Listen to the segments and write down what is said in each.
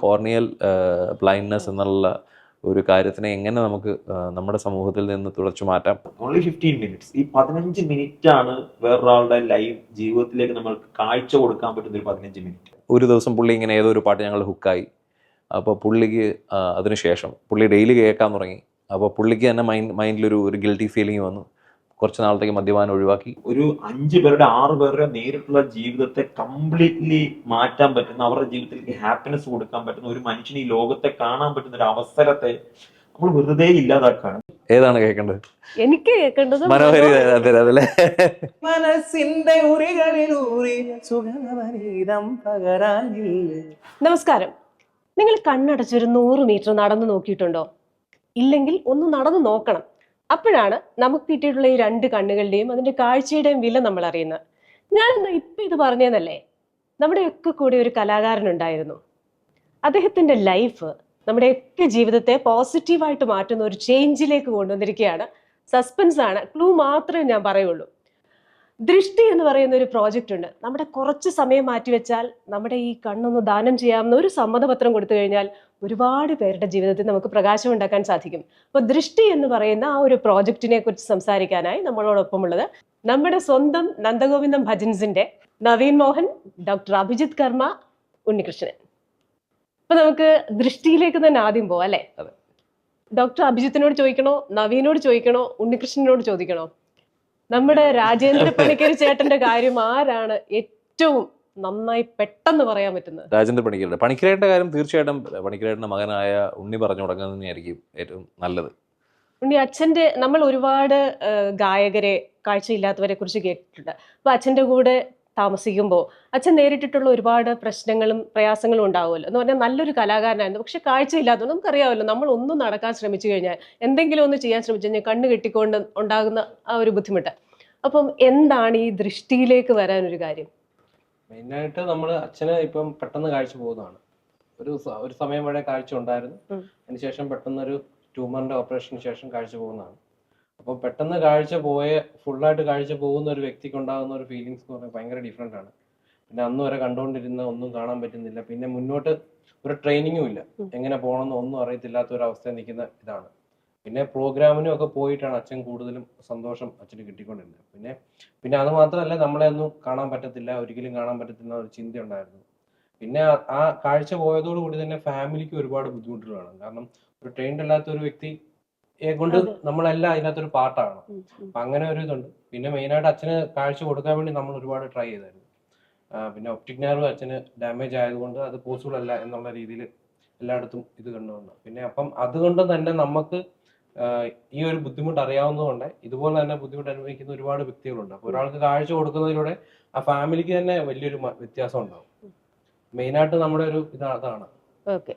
Corneal blindness എന്നുള്ള ഒരു കാര്യത്തിനെ എങ്ങനെ നമുക്ക് നമ്മുടെ സമൂഹത്തിൽ നിന്ന് തുടച്ചു മാറ്റാം? Only 15 minutes. ഈ 15 മിനിറ്റ് ആണ് വേറൊരാളുടെ ലൈഫ് ജീവിതത്തിലേക്ക് നമ്മൾക്ക് കാഴ്ച കൊടുക്കാൻ പറ്റുന്ന ഒരു 15 മിനിറ്റ്. ഒരു ദിവസം പുള്ളി ഇങ്ങനെ ഏതോ ഒരു പാട്ട് ഞങ്ങൾ ഹുക്കായി. അപ്പോൾ പുള്ളിക്ക് അതിനുശേഷം പുള്ളി ഡെയിലി കേൾക്കാൻ തുടങ്ങി. അപ്പോൾ പുള്ളിക്ക് തന്നെ മൈൻഡിലൊരു ഗിൽറ്റി ഫീലിംഗ് വന്നു. കുറച്ച് നാളത്തേക്ക് മദ്യപാനം ഒഴിവാക്കി. ഒരു 5 പേരുടെ 6 പേരുടെ നേരിട്ടുള്ള ജീവിതത്തെ കംപ്ലീറ്റ്ലി മാറ്റാൻ പറ്റുന്ന, അവരുടെ ജീവിതത്തിലേക്ക് ഹാപ്പിനെസ് കൊടുക്കാൻ പറ്റുന്ന ഒരു മനുഷ്യന് ഈ ലോകത്തെ കാണാൻ പറ്റുന്ന ഒരു അവസരത്തെ നമ്മൾ വെറുതെ ഇല്ലാതാക്കാണ്. ഏതാണ് കേൾക്കേണ്ടത്? എനിക്ക് കേൾക്കേണ്ടത് മനോഹരി അതല്ലേ. മനസ്സിന്റെ ഉറികളിൽ ഊറിയ സുഗന്ധവനീതം പകരാനില്ല. നമസ്കാരം. നിങ്ങൾ കണ്ണടച്ചൊരു 100 മീറ്റർ നടന്നു നോക്കിയിട്ടുണ്ടോ? ഇല്ലെങ്കിൽ ഒന്ന് നടന്നു നോക്കണം. അപ്പോഴാണ് നമുക്ക് കിട്ടിയിട്ടുള്ള ഈ 2 കണ്ണുകളുടെയും അതിന്റെ കാഴ്ചയുടെയും വില നമ്മൾ അറിയുന്നത്. ഞാനെന്താ ഇപ്പൊ ഇത് പറഞ്ഞതെന്നല്ലേ? നമ്മുടെയൊക്കെ കൂടെ ഒരു കലാകാരനുണ്ടായിരുന്നു. അദ്ദേഹത്തിന്റെ ലൈഫ് നമ്മുടെയൊക്കെ ജീവിതത്തെ പോസിറ്റീവായിട്ട് മാറ്റുന്ന ഒരു ചേഞ്ചിലേക്ക് കൊണ്ടുവന്നിരിക്കുകയാണ്. സസ്പെൻസ് ആണ്, ക്ലൂ മാത്രമേ ഞാൻ പറയുള്ളൂ. ദൃഷ്ടി എന്ന് പറയുന്ന ഒരു പ്രോജക്റ്റ് ഉണ്ട്. നമ്മുടെ കുറച്ച് സമയം മാറ്റിവെച്ചാൽ നമ്മുടെ ഈ കണ്ണൊന്ന് ദാനം ചെയ്യാവുന്ന ഒരു സമ്മതപത്രം കൊടുത്തു കഴിഞ്ഞാൽ ഒരുപാട് പേരുടെ ജീവിതത്തിൽ നമുക്ക് പ്രകാശം ഉണ്ടാക്കാൻ സാധിക്കും. അപ്പോൾ ദൃഷ്ടി എന്ന് പറയുന്ന ആ ഒരു പ്രോജക്റ്റിനെ കുറിച്ച് സംസാരിക്കാനായി നമ്മളോടൊപ്പമുള്ളത് നമ്മുടെ സ്വന്തം നന്ദഗോവിന്ദം ഭജൻസിന്റെ നവീൻ മോഹൻ, ഡോക്ടർ അഭിജിത്ത് കർമ്മ, ഉണ്ണികൃഷ്ണൻ. അപ്പൊ നമുക്ക് ദൃഷ്ടിയിലേക്ക് തന്നെ ആദ്യം പോവാം അല്ലേ? ഡോക്ടർ അഭിജിത്തിനോട് ചോദിക്കണോ, നവീനോട് ചോദിക്കണോ, ഉണ്ണികൃഷ്ണനോട് ചോദിക്കണോ? നമ്മുടെ രാജേന്ദ്ര പണിക്കർ ചേട്ടന്റെ കാര്യം ആരാണ് ഏറ്റവും നന്നായി പെട്ടെന്ന് പറയാൻ പറ്റുന്നത്? രാജേന്ദ്ര പണിക്കരുടെ കാര്യം തീർച്ചയായിട്ടും പണിക്കരേട്ടന്റെ മകനായ ഉണ്ണി പറഞ്ഞു തുടങ്ങുന്നത് തന്നെയായിരിക്കും ഏറ്റവും നല്ലത്. ഉണ്ണി, അച്ഛന്റെ നമ്മൾ ഒരുപാട് ഗായകരെ, കാഴ്ചയില്ലാത്തവരെ കുറിച്ച് കേട്ടിട്ടുണ്ട്. അപ്പൊ അച്ഛന്റെ കൂടെ താമസിക്കുമ്പോൾ അച്ഛൻ നേരിട്ടിട്ടുള്ള ഒരുപാട് പ്രശ്നങ്ങളും പ്രയാസങ്ങളും ഉണ്ടാവുമല്ലോ. എന്ന് പറഞ്ഞാൽ നല്ലൊരു കലാകാരനായിരുന്നു, പക്ഷെ കാഴ്ചയില്ലാത്തതുകൊണ്ട് നമുക്കറിയാമല്ലോ, നമ്മൾ ഒന്നും നടക്കാൻ ശ്രമിച്ചു കഴിഞ്ഞാൽ, എന്തെങ്കിലും ഒന്ന് ചെയ്യാൻ ശ്രമിച്ചു കഴിഞ്ഞാൽ കണ്ണ് കെട്ടിക്കൊണ്ട് ഉണ്ടാകുന്ന ആ ഒരു ബുദ്ധിമുട്ട്. അപ്പം എന്താണ് ഈ ദൃഷ്ടിയിലേക്ക് വരാനൊരു കാര്യം? മെയിനായിട്ട് നമ്മൾ അച്ഛന് ഇപ്പം പെട്ടെന്ന് കാഴ്ച പോകുന്നതാണ്. ഒരു സമയം വരെ കാഴ്ച ഉണ്ടായിരുന്നു, അതിനുശേഷം പെട്ടെന്നൊരു ട്യൂമറിന്റെ ഓപ്പറേഷന് ശേഷം കാഴ്ച പോകുന്നതാണ്. അപ്പോൾ പെട്ടെന്ന് കാഴ്ച ഫുള്ളായിട്ട് കാഴ്ച പോകുന്ന ഒരു വ്യക്തിക്ക് ഉണ്ടാകുന്ന ഒരു ഫീലിങ്സ് എന്ന് പറഞ്ഞാൽ ഭയങ്കര ഡിഫറെൻ്റ് ആണ്. പിന്നെ അന്ന് വരെ കണ്ടുകൊണ്ടിരുന്ന ഒന്നും കാണാൻ പറ്റുന്നില്ല, പിന്നെ മുന്നോട്ട് ഒരു ട്രെയിനിങ്ങും ഇല്ല, എങ്ങനെ പോകണമെന്ന് ഒന്നും അറിയത്തില്ലാത്ത ഒരു അവസ്ഥ നിൽക്കുന്ന ഇതാണ്. പിന്നെ പ്രോഗ്രാമിനും ഒക്കെ പോയിട്ടാണ് അച്ഛൻ കൂടുതലും സന്തോഷം അച്ഛന് കിട്ടിക്കൊണ്ടിരുന്നത്. പിന്നെ അത് മാത്രമല്ല, നമ്മളെ ഒന്നും കാണാൻ പറ്റത്തില്ല, ഒരിക്കലും കാണാൻ പറ്റത്തില്ല ഒരു ചിന്ത ഉണ്ടായിരുന്നു. പിന്നെ ആ കാഴ്ച പോയതോടുകൂടി തന്നെ ഫാമിലിക്ക് ഒരുപാട് ബുദ്ധിമുട്ടുകളാണ്. കാരണം ഒരു ട്രെയിൻഡ് അല്ലാത്ത ഒരു വ്യക്തി കൊണ്ട് നമ്മളെല്ലാം അതിനകത്തൊരു പാർട്ടാണ്. അപ്പൊ അങ്ങനെ ഒരു ഇതുണ്ട്. പിന്നെ മെയിനായിട്ട് അച്ഛന് കാഴ്ച കൊടുക്കാൻ വേണ്ടി നമ്മൾ ഒരുപാട് ട്രൈ ചെയ്തായിരുന്നു. പിന്നെ ഒപ്റ്റിക് നെർവ് അച്ഛന് ഡാമേജ് ആയതുകൊണ്ട് അത് പോസിബിൾ അല്ല എന്നുള്ള രീതിയിൽ എല്ലായിടത്തും ഇത് കണ്ടുകൊണ്ട്, പിന്നെ അപ്പം അതുകൊണ്ട് തന്നെ നമുക്ക് ഈ ഒരു ബുദ്ധിമുട്ട് അറിയാവുന്നതുകൊണ്ട് ഇതുപോലെ തന്നെ ബുദ്ധിമുട്ട് അനുഭവിക്കുന്ന ഒരുപാട് വ്യക്തികളുണ്ട്. അപ്പൊ ഒരാൾക്ക് കാഴ്ച കൊടുക്കുന്നതിലൂടെ ആ ഫാമിലിക്ക് തന്നെ വലിയൊരു വ്യത്യാസം ഉണ്ടാവും. മെയിനായിട്ട് നമ്മുടെ ഒരു അതാണ്. ഓക്കെ,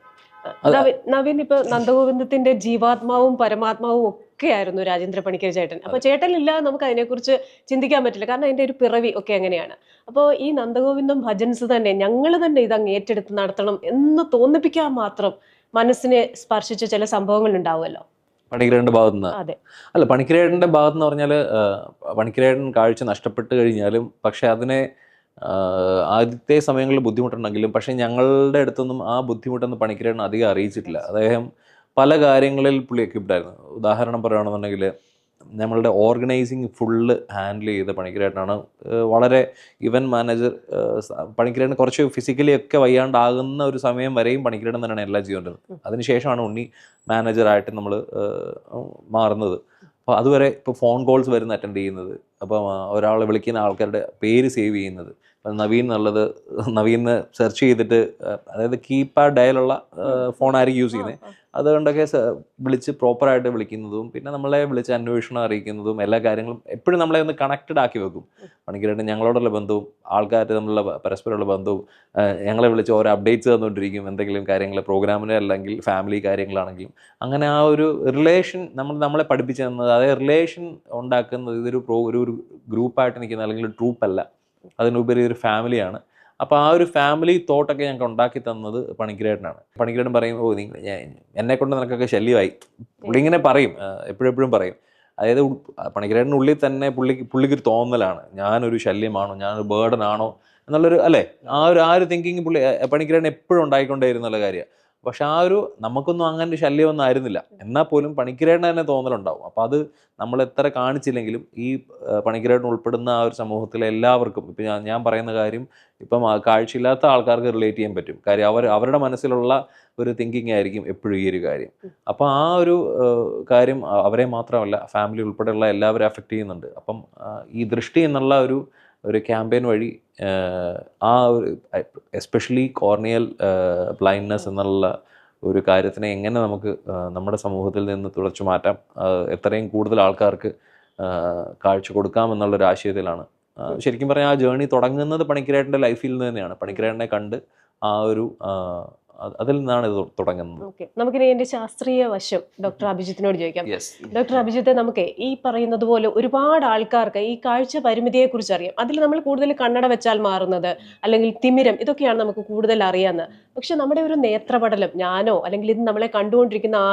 നവീൻ, ഇപ്പൊ നന്ദഗോവിന്ദത്തിന്റെ ജീവാത്മാവും പരമാത്മാവും ഒക്കെ ആയിരുന്നു രാജേന്ദ്ര പണിക്കർ ചേട്ടൻ. അപ്പൊ ചേട്ടനില്ലാതെ നമുക്ക് അതിനെക്കുറിച്ച് ചിന്തിക്കാൻ പറ്റില്ല, കാരണം അതിന്റെ ഒരു പിറവി ഒക്കെ എങ്ങനെയാണ്. അപ്പോൾ ഈ നന്ദഗോവിന്ദം ഭജൻസ് തന്നെ ഞങ്ങൾ തന്നെ ഇത് അങ്ങ് ഏറ്റെടുത്ത് നടത്തണം എന്ന് തോന്നിപ്പിക്കാൻ മാത്രം മനസ്സിനെ സ്പർശിച്ച ചില സംഭവങ്ങൾ ഉണ്ടാവുമല്ലോ പണിക്കരേട്ടൻ്റെ ഭാഗത്ത് നിന്ന്? അതെ. അല്ല, പണിക്കരേട്ടൻ്റെ ഭാഗത്ത് പറഞ്ഞാൽ പണിക്കരേട്ടൻ കാഴ്ച നഷ്ടപ്പെട്ട് കഴിഞ്ഞാലും പക്ഷെ അതിനെ ആദ്യത്തെ സമയങ്ങളിൽ ബുദ്ധിമുട്ടുണ്ടെങ്കിലും പക്ഷെ ഞങ്ങളുടെ അടുത്തൊന്നും ആ ബുദ്ധിമുട്ടൊന്നും പണിക്കരേട്ടൻ അധികം അറിയിച്ചിട്ടില്ല. അദ്ദേഹം പല കാര്യങ്ങളിൽ പുള്ളി എക്വിപ്ഡായിരുന്നു. ഉദാഹരണം പറയുകയാണെന്നുണ്ടെങ്കിൽ നമ്മളുടെ ഓർഗനൈസിങ് ഫുള്ള് ഹാൻഡിൽ ചെയ്ത പണിക്കരേട്ടനാണ്. വളരെ ഇവൻറ്റ് മാനേജർ. പണിക്കരേട്ടൻ കുറച്ച് ഫിസിക്കലി ഒക്കെ വയ്യാണ്ടാകുന്ന ഒരു സമയം വരെയും പണിക്കരേട്ടൻ തന്നെയാണ് എല്ലാം ചെയ്തുകൊണ്ടിരുന്നത്. അതിനുശേഷമാണ് ഉണ്ണി മാനേജറായിട്ട് നമ്മൾ മാറുന്നത്. അപ്പോൾ അതുവരെ ഇപ്പോൾ ഫോൺ കോൾസ് വരുന്ന അറ്റൻഡ് ചെയ്യുന്നത്, അപ്പം ഒരാളെ വിളിക്കുന്ന ആൾക്കാരുടെ പേര് സേവ് ചെയ്യുന്നത്. അപ്പം നവീൻ എന്നുള്ളത് നവീന്ന് സെർച്ച് ചെയ്തിട്ട്, അതായത് കീപാഡ് ഡയലുള്ള ഫോണായിരിക്കും യൂസ് ചെയ്യുന്നത്, അതുകൊണ്ടൊക്കെ വിളിച്ച് പ്രോപ്പറായിട്ട് വിളിക്കുന്നതും പിന്നെ നമ്മളെ വിളിച്ച് അന്വേഷണം അറിയിക്കുന്നതും എല്ലാ കാര്യങ്ങളും എപ്പോഴും നമ്മളെ ഒന്ന് കണക്റ്റഡ് ആക്കി വെക്കും. പണിക്കരായിട്ട് ഞങ്ങളോടുള്ള ബന്ധവും ആൾക്കാർ തമ്മിലുള്ള പരസ്പരമുള്ള ബന്ധവും, ഞങ്ങളെ വിളിച്ച് ഓരോ അപ്ഡേറ്റ്സ് തന്നുകൊണ്ടിരിക്കും, എന്തെങ്കിലും കാര്യങ്ങൾ പ്രോഗ്രാമിന് അല്ലെങ്കിൽ ഫാമിലി കാര്യങ്ങളാണെങ്കിലും. അങ്ങനെ ആ ഒരു റിലേഷൻ നമ്മളെ പഠിപ്പിച്ചു തന്നത്, അതായത് റിലേഷൻ ഉണ്ടാക്കുന്നത് ഇതൊരു ഒരു ഗ്രൂപ്പായിട്ട് നിൽക്കുന്ന അല്ലെങ്കിൽ ട്രൂപ്പല്ല, അതിനുപരി ഒരു ഫാമിലിയാണ്. അപ്പോൾ ആ ഒരു ഫാമിലി തോട്ടൊക്കെ ഞങ്ങൾക്ക് ഉണ്ടാക്കി തന്നത് പണിക്കരേട്ടനാണ്. പണിക്കരേട്ടൻ പറയും, ഓ എന്നെ കൊണ്ട് നിനക്കൊക്കെ ശല്യമായി, പുള്ളി ഇങ്ങനെ പറയും, എപ്പോഴെപ്പോഴും പറയും. അതായത് പണിക്കരേട്ടനുള്ളിൽ തന്നെ പുള്ളിക്കൊരു തോന്നലാണ്, ഞാനൊരു ശല്യമാണോ, ഞാനൊരു ബേർഡൻ ആണോ എന്നുള്ളൊരു അല്ലേ, ആ ഒരു തിങ്കിങ് പണിക്കരേട്ടൻ എപ്പോഴും ഉണ്ടായിക്കൊണ്ടേയിരുന്നുള്ള കാര്യമാണ്. പക്ഷെ നമുക്കൊന്നും അങ്ങനെ ഒരു ശല്യമൊന്നും ആയിരുന്നില്ല. എന്നാൽ പോലും പണിക്കരേട്ടന് തന്നെ തോന്നലുണ്ടാവും. അപ്പം അത് നമ്മൾ എത്ര കാണിച്ചില്ലെങ്കിലും ഈ പണിക്കരേട്ടൻ ഉൾപ്പെടുന്ന ആ ഒരു സമൂഹത്തിലെ എല്ലാവർക്കും, ഇപ്പം ഞാൻ പറയുന്ന കാര്യം ഇപ്പം കാഴ്ചയില്ലാത്ത ആൾക്കാർക്ക് റിലേറ്റ് ചെയ്യാൻ പറ്റും. കാര്യം അവരുടെ മനസ്സിലുള്ള ഒരു തിങ്കിങ് ആയിരിക്കും എപ്പോഴും ഈ ഒരു കാര്യം. അപ്പം ആ ഒരു കാര്യം അവരെ മാത്രമല്ല, ഫാമിലി ഉൾപ്പെടെയുള്ള എല്ലാവരും അഫക്റ്റ് ചെയ്യുന്നുണ്ട്. അപ്പം ഈ ദൃഷ്ടി എന്നുള്ള ഒരു ക്യാമ്പയിൻ വഴി ആ ഒരു എസ്പെഷ്യലി കോർണിയൽ ബ്ലൈൻഡ്നെസ് എന്നുള്ള ഒരു കാര്യത്തിനെ എങ്ങനെ നമുക്ക് നമ്മുടെ സമൂഹത്തിൽ നിന്ന് തുടച്ചു മാറ്റാം, എത്രയും കൂടുതൽ ആൾക്കാർക്ക് കാഴ്ച കൊടുക്കാമെന്നുള്ളൊരു ആശയത്തിലാണ്. ശരിക്കും പറഞ്ഞാൽ ആ ജേർണി തുടങ്ങുന്നത് പണിക്കരേട്ടൻ്റെ ലൈഫിൽ നിന്ന് തന്നെയാണ്. പണിക്കരേട്ടനെ കണ്ട് ആ ഒരു അതിൽ നിന്നാണ് ഇത് തുടങ്ങുന്നത്. ഓക്കെ, നമുക്കിനി ഇതിന്റെ ശാസ്ത്രീയ വശം ഡോക്ടർ അഭിജിത്തിനോട് ചോദിക്കാം. യെസ്. ഡോക്ടർ അഭിജിത്തെ, നമുക്ക് ഈ പറയുന്നത് പോലെ ഒരുപാട് ആൾക്കാർക്ക് ഈ കാഴ്ച പരിമിതിയെ കുറിച്ച് അറിയാം. അതിൽ നമ്മൾ കൂടുതൽ കണ്ണട വെച്ചാൽ മാറുന്നത്, അല്ലെങ്കിൽ തിമിരം, ഇതൊക്കെയാണ് നമുക്ക് കൂടുതൽ അറിയാവുന്നത്. പക്ഷെ നമ്മുടെ ഒരു നേത്രപടലം, ഞാനോ അല്ലെങ്കിൽ ഇത് നമ്മളെ കണ്ടുകൊണ്ടിരിക്കുന്ന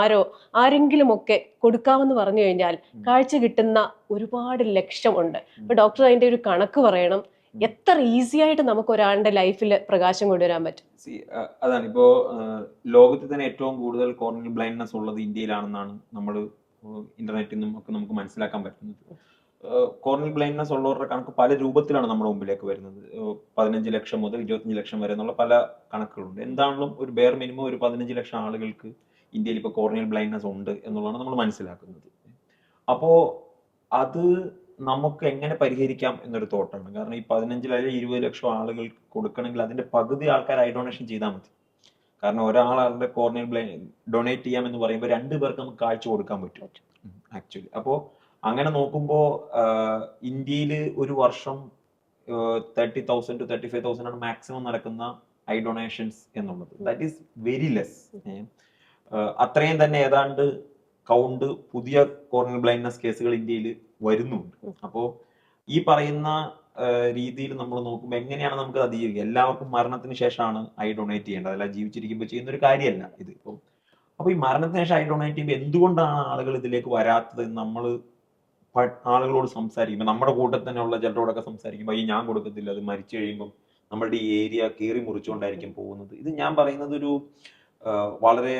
ആരെങ്കിലും ഒക്കെ കൊടുക്കാമെന്ന് പറഞ്ഞു കഴിഞ്ഞാൽ കാഴ്ച കിട്ടുന്ന ഒരുപാട് ലക്ഷം ഉണ്ട്. അപ്പൊ ഡോക്ടർ അതിന്റെ ഒരു കണക്ക് പറയണം. എത്ര ഈസി ആയിട്ട് നമുക്ക് ഒരാളുടെ ലൈഫിൽ പ്രകാശം കൊണ്ടുവരാൻ പറ്റും? അതാണ് ഇപ്പോ ലോകത്തിൽ തന്നെ ഏറ്റവും കൂടുതൽ കോർണിയൽ ബ്ലൈൻഡ്നെസ് ഉള്ളത് ഇന്ത്യയിലാണെന്നാണ് നമ്മൾ ഇന്റർനെറ്റിൽ നിന്നും ഒക്കെ നമുക്ക് മനസ്സിലാക്കാൻ പറ്റുന്നത്. കോർണിയൽ ബ്ലൈൻഡ്നെസ് ഉള്ളവരുടെ കണക്ക് പല രൂപത്തിലാണ് നമ്മുടെ മുമ്പിലേക്ക് വരുന്നത്. 15 ലക്ഷം മുതൽ 25 ലക്ഷം വരെ എന്നുള്ള പല കണക്കുകളുണ്ട്. എന്താണെങ്കിലും ഒരു ബെയർ മിനിമം ഒരു 15 ലക്ഷം ആളുകൾക്ക് ഇന്ത്യയിൽ ഇപ്പോൾ കോർണിയൽ ബ്ലൈൻഡ്നെസ് ഉണ്ട് എന്നുള്ളതാണ് നമ്മൾ മനസ്സിലാക്കുന്നത്. അപ്പോ അത് നമുക്ക് എങ്ങനെ പരിഹരിക്കാം എന്നൊരു തോട്ടാണ്. കാരണം ഈ 15 അല്ലെങ്കിൽ 20 ലക്ഷം ആളുകൾക്ക് കൊടുക്കണമെങ്കിൽ അതിന്റെ പകുതി ആൾക്കാർ ഐ ഡൊണേഷൻ ചെയ്താൽ മതി. കാരണം ഒരാളുടെ കോർണിയൽ ഡൊണേറ്റ് ചെയ്യാം എന്ന് പറയുമ്പോൾ 2 പേർക്ക് നമുക്ക് കാഴ്ച കൊടുക്കാൻ പറ്റും ആക്ച്വലി. അപ്പോൾ അങ്ങനെ നോക്കുമ്പോൾ ഇന്ത്യയിൽ ഒരു വർഷം 30,000 to 35,000 ആണ് മാക്സിമം നടക്കുന്ന ഐ ഡൊണേഷൻസ് എന്നുള്ളത്. That is very less. അത്രയും തന്നെ ഏതാണ്ട് കൗണ്ട് പുതിയ കോർണിയൽ ബ്ലൈൻഡ്നെസ് കേസുകൾ ഇന്ത്യയിൽ വരുന്നുണ്ട്. അപ്പോൾ ഈ പറയുന്ന രീതിയിൽ നമ്മൾ നോക്കുമ്പോൾ എങ്ങനെയാണ് നമുക്ക് അത് ജീവിക്കുക? എല്ലാവർക്കും മരണത്തിന് ശേഷമാണ് ഐ ഡൊണേറ്റ് ചെയ്യേണ്ടത്, അല്ല ജീവിച്ചിരിക്കുമ്പോൾ ചെയ്യുന്ന ഒരു കാര്യമല്ല ഇത്. ഇപ്പം അപ്പൊ ഈ മരണത്തിന് ശേഷം ഐ ഡൊണേറ്റ് ചെയ്യുമ്പോൾ എന്തുകൊണ്ടാണ് ആളുകൾ ഇതിലേക്ക് വരാത്തത്? നമ്മൾ ആളുകളോട് സംസാരിക്കുമ്പോൾ, നമ്മുടെ കൂട്ടത്തിൽ തന്നെയുള്ള ചിലരോടൊക്കെ സംസാരിക്കുമ്പോൾ ഈ ഞാൻ കൊടുക്കത്തില്ല, അത് മരിച്ചു കഴിയുമ്പോൾ നമ്മളുടെ ഈ ഏരിയ കീറി മുറിച്ചുകൊണ്ടായിരിക്കും പോകുന്നത്. ഇത് ഞാൻ പറയുന്നത് ഒരു വളരെ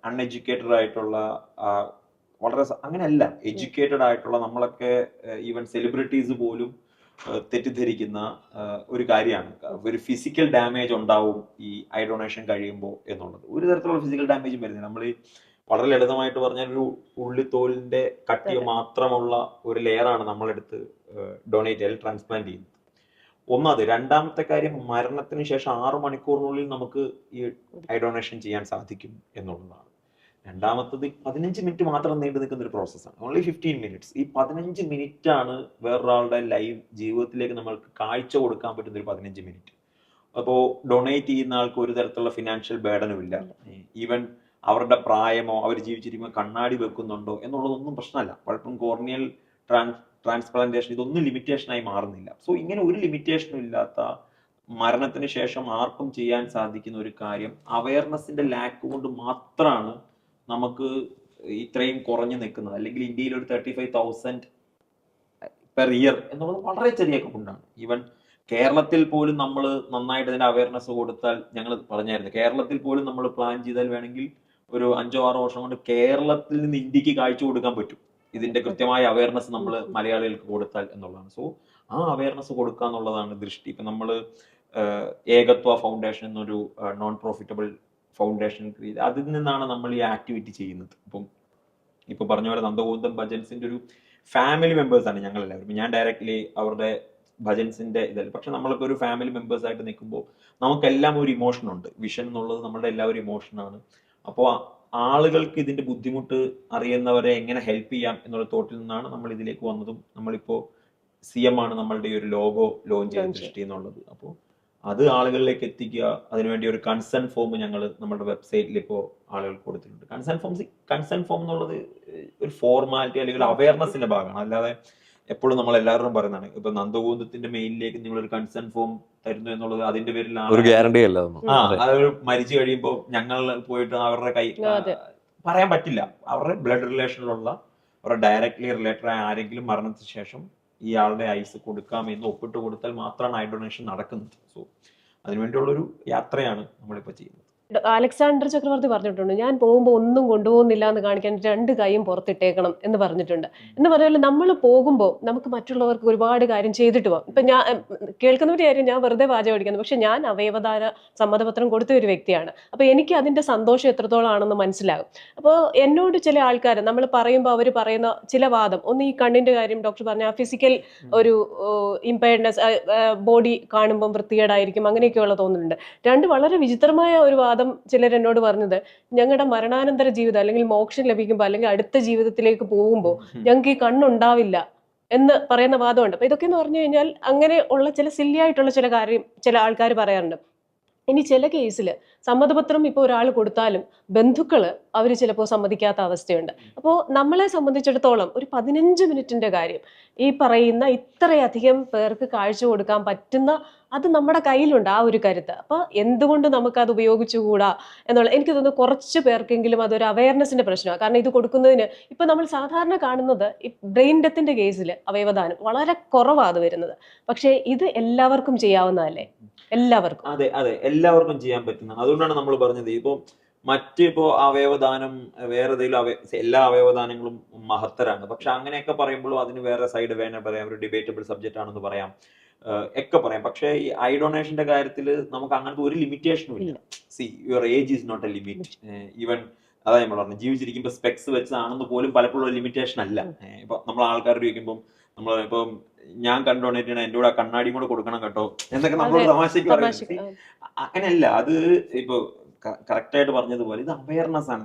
അൺഎഡ്യൂക്കേറ്റഡ് ആയിട്ടുള്ള, വളരെ അങ്ങനെയല്ല, എഡ്യൂക്കേറ്റഡ് ആയിട്ടുള്ള നമ്മളൊക്കെ ഈവൻ സെലിബ്രിറ്റീസ് പോലും തെറ്റിദ്ധരിക്കുന്ന ഒരു കാര്യമാണ്. ഒരു ഫിസിക്കൽ ഡാമേജ് ഉണ്ടാവും ഈ ഐ ഡൊണേഷൻ കഴിയുമ്പോൾ എന്നുള്ളത്. ഒരു തരത്തിലുള്ള ഫിസിക്കൽ ഡാമേജും വരുന്നില്ല. നമ്മൾ വളരെ ലളിതമായിട്ട് പറഞ്ഞാൽ ഒരു ഉള്ളിത്തോലിന്റെ കട്ടിയ മാത്രമുള്ള ഒരു ലെയറാണ് നമ്മളെടുത്ത് ഡൊണേറ്റ് ചെയ്ത് ട്രാൻസ്പ്ലാന്റ് ചെയ്യുന്നത്. ഒന്നത്. രണ്ടാമത്തെ കാര്യം, മരണത്തിന് ശേഷം 6 മണിക്കൂറിനുള്ളിൽ നമുക്ക് ഈ ഐ ഡൊണേഷൻ ചെയ്യാൻ സാധിക്കും എന്നുള്ളതാണ്. രണ്ടാമത്തത് 15 മിനിറ്റ് മാത്രം നീണ്ടു നിൽക്കുന്ന ഒരു പ്രോസസ്സാണ്. Only 15 minutes. ഈ 15 മിനിറ്റ് ആണ് വേറൊരാളുടെ ലൈവ് ജീവിതത്തിലേക്ക് നമ്മൾക്ക് കാഴ്ച കൊടുക്കാൻ പറ്റുന്ന ഒരു 15 മിനിറ്റ്. അപ്പോൾ ഡൊണേറ്റ് ചെയ്യുന്ന ആൾക്ക് ഒരു തരത്തിലുള്ള ഫിനാൻഷ്യൽ ബേർഡനും ഇല്ല. ഈവൻ അവരുടെ പ്രായമോ അവർ ജീവിച്ചിരിക്കുമ്പോൾ കണ്ണാടി വെക്കുന്നുണ്ടോ എന്നുള്ളതൊന്നും പ്രശ്നമല്ല. പലപ്പോഴും കോർണിയൽ ട്രാൻസ്പ്ലാന്റേഷൻ ഇതൊന്നും ലിമിറ്റേഷനായി മാറുന്നില്ല. സോ ഇങ്ങനെ ഒരു ലിമിറ്റേഷനും ഇല്ലാത്ത, മരണത്തിന് ശേഷം ആർക്കും ചെയ്യാൻ സാധിക്കുന്ന ഒരു കാര്യം, അവയർനെസിന്റെ ലാക്ക് കൊണ്ട് മാത്രമാണ് നമുക്ക് ഇത്രയും കുറഞ്ഞു നിൽക്കുന്നത്. അല്ലെങ്കിൽ ഇന്ത്യയിൽ ഒരു 35,000 പെർ ഇയർ എന്നുള്ളത് വളരെ ചെറിയ കൊണ്ടാണ്. ഈവൻ കേരളത്തിൽ പോലും നമ്മൾ നന്നായിട്ട് ഇതിന്റെ അവയർനെസ് കൊടുത്താൽ, ഞങ്ങൾ പറഞ്ഞായിരുന്നു, കേരളത്തിൽ പോലും നമ്മൾ പ്ലാൻ ചെയ്താൽ വേണമെങ്കിൽ ഒരു 5-6 വർഷം കൊണ്ട് കേരളത്തിൽ നിന്ന് ഇന്ത്യക്ക് കാഴ്ച കൊടുക്കാൻ പറ്റും. ഇതിന്റെ കൃത്യമായ അവയർനെസ് നമ്മൾ മലയാളികൾക്ക് കൊടുത്താൽ എന്നുള്ളതാണ്. സോ ആ അവയർനെസ് കൊടുക്കുക എന്നുള്ളതാണ് ദൃഷ്ടി. ഇപ്പൊ നമ്മൾ ഏകത്വ ഫൗണ്ടേഷൻ എന്നൊരു നോൺ പ്രോഫിറ്റബിൾ ഫൗണ്ടേഷൻ അതിൽ നിന്നാണ് നമ്മൾ ഈ ആക്ടിവിറ്റി ചെയ്യുന്നത്. ഇപ്പൊ പറഞ്ഞ പോലെ നന്ദഗോവിന്ദൻ ഭജൻസിന്റെ ഒരു ഫാമിലി മെമ്പേഴ്സ് ആണ് ഞങ്ങൾ എല്ലാവരും. ഞാൻ ഡയറക്ട്ലി അവരുടെ ഭജൻസിന്റെ ഇതല്ല, പക്ഷെ നമ്മളൊക്കെ ഒരു ഫാമിലി മെമ്പേഴ്സ് ആയിട്ട് നിൽക്കുമ്പോൾ നമുക്കെല്ലാം ഒരു ഇമോഷൻ ഉണ്ട്. വിഷൻ എന്നുള്ളത് നമ്മുടെ എല്ലാവരും ഇമോഷനാണ്. അപ്പോൾ ആളുകൾക്ക് ഇതിന്റെ ബുദ്ധിമുട്ട് അറിയുന്നവരെ എങ്ങനെ ഹെൽപ്പ് ചെയ്യാം എന്നുള്ള തോട്ടിൽ നിന്നാണ് നമ്മൾ ഇതിലേക്ക് വന്നതും. നമ്മളിപ്പോ CM ആണ് നമ്മളുടെ ഒരു ലോഗോ ലോഞ്ച് ചെയ്ത ദൃഷ്ടി എന്നുള്ളത്. അപ്പോൾ അത് ആളുകളിലേക്ക് എത്തിക്കുക, അതിനുവേണ്ടി ഒരു കൺസേൺ ഫോം ഞങ്ങൾ നമ്മുടെ വെബ്സൈറ്റിൽ ഇപ്പോൾ ആളുകൾക്ക് കൊടുത്തിട്ടുണ്ട്. കൺസേൺ ഫോം എന്നുള്ളത് ഒരു ഫോർമാലിറ്റി അല്ലെങ്കിൽ അവയർനെസിന്റെ ഭാഗമാണ്. അല്ലാതെ എപ്പോഴും നമ്മൾ എല്ലാവരും പറയുന്നതാണ്, ഇപ്പൊ നന്ദഗോവിന്ദത്തിന്റെ മെയിലിലേക്ക് നിങ്ങൾ ഒരു കൺസേൺ ഫോം തരുന്നു എന്നുള്ളത് അതിന്റെ പേരിലാണ് ഒരു ഗ്യാരണ്ടി അല്ല. അത് മരിച്ചു കഴിയുമ്പോൾ ഞങ്ങൾ പോയിട്ട് അവരുടെ കൈ പറയാൻ പറ്റില്ല. അവരുടെ ബ്ലഡ് റിലേഷനിലുള്ള അവരുടെ ഡയറക്ട്ലി റിലേറ്റഡ് ആയ ആരെങ്കിലും മരണത്തിന് ശേഷം ഇയാളുടെ ഐസ് കൊടുക്കാമെന്ന് ഒപ്പിട്ട് കൊടുത്താൽ മാത്രമാണ് ഐ ഡൊണേഷൻ നടക്കുന്നത്. സോ അതിനുവേണ്ടിയുള്ളൊരു യാത്രയാണ് നമ്മളിപ്പോൾ ചെയ്യുന്നത്. അലക്സാണ്ടർ ചക്രവർത്തി പറഞ്ഞിട്ടുണ്ട്, ഞാൻ പോകുമ്പോൾ ഒന്നും കൊണ്ടുപോകുന്നില്ല എന്ന് കാണിക്കാൻ 2 കൈയും പുറത്തിട്ടേക്കണം എന്ന് പറഞ്ഞിട്ടുണ്ട്. എന്ന് പറഞ്ഞാൽ നമ്മൾ പോകുമ്പോൾ നമുക്ക് മറ്റുള്ളവർക്ക് ഒരുപാട് കാര്യം ചെയ്തിട്ട് പോകാം. ഇപ്പൊ ഞാൻ കേൾക്കുന്നവരുടെ കാര്യം ഞാൻ വെറുതെ വാചകം അടിക്കുന്നു, പക്ഷെ ഞാൻ അവയവദാന സമ്മതപത്രം കൊടുത്ത ഒരു വ്യക്തിയാണ്. അപ്പൊ എനിക്ക് അതിന്റെ സന്തോഷം എത്രത്തോളം ആണെന്ന് മനസ്സിലാകും. അപ്പോൾ എന്നോട് ചില ആൾക്കാർ നമ്മൾ പറയുമ്പോൾ അവർ പറയുന്ന ചില വാദം, ഒന്ന് ഈ കണ്ണിന്റെ കാര്യം ഡോക്ടർ പറഞ്ഞ ഫിസിക്കൽ ഒരു ഇമ്പയർഡ്നെസ്, ബോഡി കാണുമ്പോൾ വൃത്തികേടായിരിക്കും, അങ്ങനെയൊക്കെയുള്ള തോന്നുന്നുണ്ട്. 2 വളരെ വിചിത്രമായ ഒരു വാദം ചിലർ എന്നോട് പറഞ്ഞത്, ഞങ്ങളുടെ മരണാനന്തര ജീവിതം അല്ലെങ്കിൽ മോക്ഷം ലഭിക്കുമ്പോൾ അല്ലെങ്കിൽ അടുത്ത ജീവിതത്തിലേക്ക് പോകുമ്പോൾ ഞങ്ങൾക്ക് ഈ കണ്ണുണ്ടാവില്ല എന്ന് പറയുന്ന വാദമുണ്ട്. അപ്പൊ ഇതൊക്കെ എന്ന് പറഞ്ഞു കഴിഞ്ഞാൽ അങ്ങനെ ഉള്ള ചില സില്ലിയായിട്ടുള്ള ചില കാര്യം ചില ആൾക്കാർ പറയാറുണ്ട്. ഇനി ചില കേസിൽ സമ്മതപത്രം ഇപ്പോൾ ഒരാൾ കൊടുത്താലും ബന്ധുക്കള് അവർ ചിലപ്പോൾ സമ്മതിക്കാത്ത അവസ്ഥയുണ്ട്. അപ്പോൾ നമ്മളെ സംബന്ധിച്ചിടത്തോളം ഒരു 15 മിനിറ്റിന്റെ കാര്യം ഈ പറയുന്ന ഇത്രയധികം പേർക്ക് കാഴ്ച കൊടുക്കാൻ പറ്റുന്ന അത് നമ്മുടെ കയ്യിലുണ്ട്, ആ ഒരു കരുത്ത്. അപ്പൊ എന്തുകൊണ്ട് നമുക്കത് ഉപയോഗിച്ചുകൂടാ എന്നുള്ള എനിക്ക് തോന്നുന്നു കുറച്ച് പേർക്കെങ്കിലും അതൊരു അവയർനെസിന്റെ പ്രശ്നമാണ്. കാരണം ഇത് കൊടുക്കുന്നതിന് ഇപ്പൊ നമ്മൾ സാധാരണ കാണുന്നത് ഈ ബ്രെയിൻ ഡെത്തിന്റെ കേസിൽ അവയവദാനം വളരെ കുറവാണ് വരുന്നത്. പക്ഷേ ഇത് എല്ലാവർക്കും ചെയ്യാവുന്നതല്ലേ? എല്ലാവർക്കും. അതെ അതെ, എല്ലാവർക്കും ചെയ്യാൻ പറ്റുന്നതാണ്. അതുകൊണ്ടാണ് നമ്മൾ പറഞ്ഞത് ഇപ്പോ അവയവദാനം വേറെ ഏതെങ്കിലും എല്ലാ അവയവദാനങ്ങളും മഹത്തരാണ്. പക്ഷെ അങ്ങനെയൊക്കെ പറയുമ്പോഴും അതിന് വേറെ സൈഡ് വേണേ പറയാം, ഒരു ഡിബേറ്റബിൾ സബ്ജക്റ്റ് ആണെന്ന് പറയാം, ഒക്കെ പറയാം. പക്ഷെ ഈ ഐ ഡൊണേഷന്റെ കാര്യത്തിൽ നമുക്ക് അങ്ങനത്തെ ഒരു ലിമിറ്റേഷനും ഇല്ല. See your age is not a limit. Even അതാ നമ്മൾ പറഞ്ഞു, ജീവിച്ചിരിക്കുമ്പോൾ സ്പെക്സ് വെച്ചതാണെന്ന് പോലും പലപ്പോഴും ഒരു ലിമിറ്റേഷൻ അല്ല. ഇപ്പൊ നമ്മൾ ആൾക്കാർ ചോദിക്കുമ്പോൾ നമ്മൾ ഇപ്പം ഞാൻ കൺ ഡൊണേറ്റ് ചെയ്യണം, എൻ്റെ കൂടെ ആ കണ്ണാടിയും കൂടെ കൊടുക്കണം കേട്ടോ എന്നൊക്കെ നമ്മളോട് തമാശക്ക് പറയുന്നത്. അങ്ങനെയല്ല, അത് ഇപ്പൊ കറക്റ്റ് ആയിട്ട് പറഞ്ഞതുപോലെ ഇത് അവയർനെസ് ആണ്.